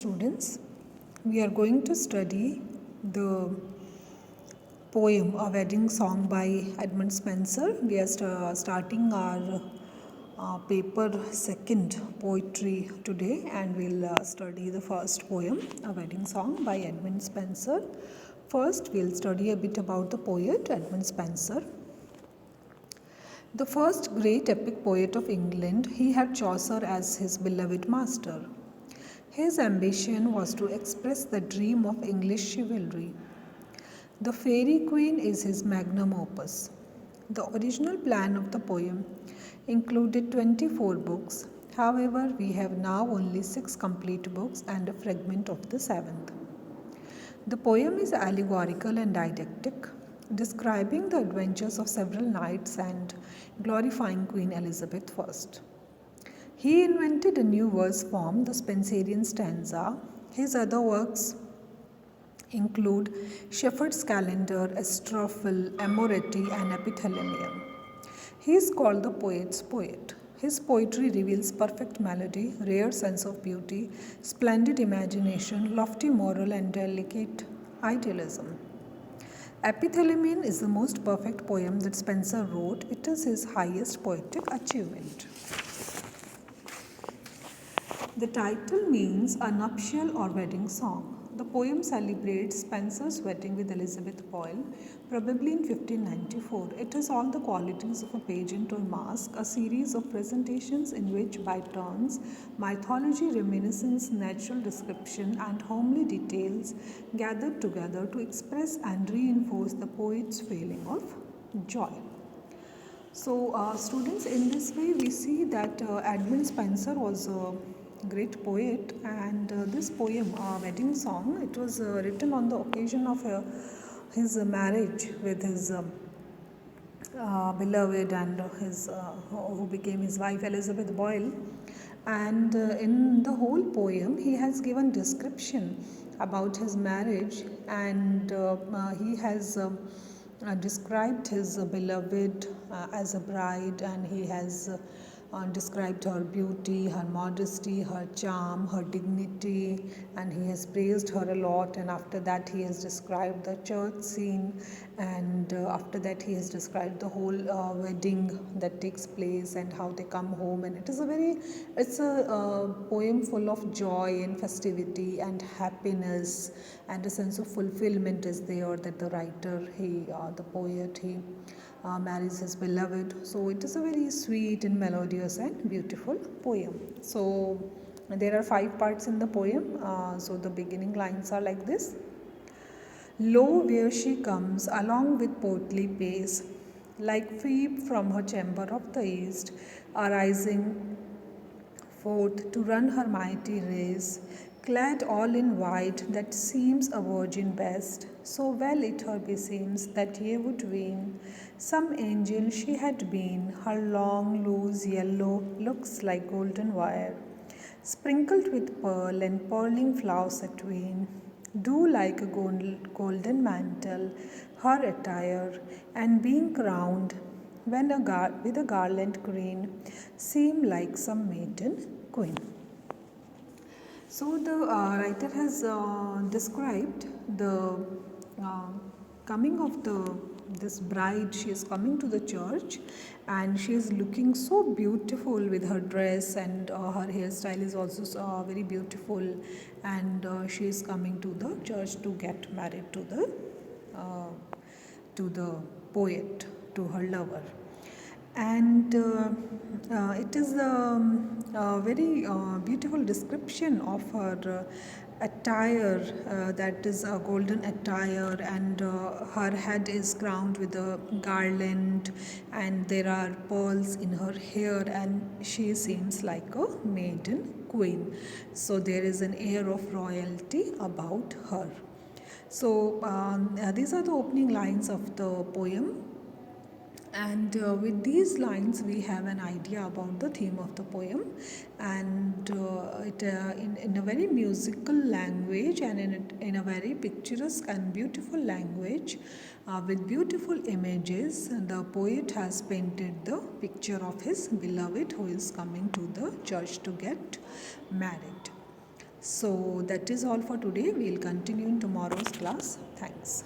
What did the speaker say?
Students, we are going to study the poem A Wedding Song by Edmund Spenser. We are starting our paper second poetry today, and we'll study the first poem, A Wedding Song by Edmund Spenser. First, we'll study a bit about the poet Edmund Spenser. The first great epic poet of England, he had Chaucer as his beloved master. His ambition was to express the dream of English chivalry. The Fairy Queen is his magnum opus. The original plan of the poem included 24 books. However, we have now only 6 complete books and a fragment of the 7th. The poem is allegorical and didactic, describing the adventures of several knights and glorifying Queen Elizabeth I. He invented a new verse form, the Spenserian stanza. His other works include Shepherd's Calendar, Astrophel, Amoretti, and Epithalamium. He is called the poet's poet. His poetry reveals perfect melody, rare sense of beauty, splendid imagination, lofty moral, and delicate idealism. Epithalamium is the most perfect poem that Spenser wrote. It is his highest poetic achievement. The title means a nuptial or wedding song. The poem celebrates Spenser's wedding with Elizabeth Boyle, probably in 1594. It has all the qualities of a pageant or masque, a series of presentations in which, by turns, mythology, reminiscence, natural description, and homely details gathered together to express and reinforce the poet's feeling of joy. So, students, in this way, we see that Edmund Spenser was a great poet, and this poem, Wedding Song, it was written on the occasion of his marriage with his beloved and his who became his wife, Elizabeth Boyle. And in the whole poem, he has given description about his marriage, and he has described his beloved as a bride, and he has described her beauty, her modesty, her charm, her dignity, and he has praised her a lot. And after that, he has described the church scene, and after that, he has described the whole wedding that takes place and how they come home. And it's a poem full of joy and festivity and happiness, and a sense of fulfillment is there that the writer, the poet, he marries his beloved. So it is a very sweet and melodious and beautiful poem. So there are 5 parts in the poem. So the beginning lines are like this. Lo, where she comes along with portly pace, like Phoebe from her chamber of the east, arising forth to run her mighty race, clad all in white that seems a virgin best, so well it her beseems that ye would ween some angel she had been. Her long loose yellow looks like golden wire, sprinkled with pearl and pearling flowers atween, do like a golden mantle her attire, and being crowned with a garland green, seem like some maiden queen. So the writer has described the coming of this bride. She is coming to the church, and she is looking so beautiful with her dress, and her hairstyle is also very beautiful, and she is coming to the church to get married to the poet, to her lover. And it is a very beautiful description of her attire, that is a golden attire, and her head is crowned with a garland, and there are pearls in her hair, and she seems like a maiden queen. So there is an air of royalty about her. So these are the opening lines of the poem. And with these lines, we have an idea about the theme of the poem, and in a very musical language, and in a very picturesque and beautiful language, with beautiful images, the poet has painted the picture of his beloved who is coming to the church to get married. So that is all for today. We'll continue in tomorrow's class. Thanks.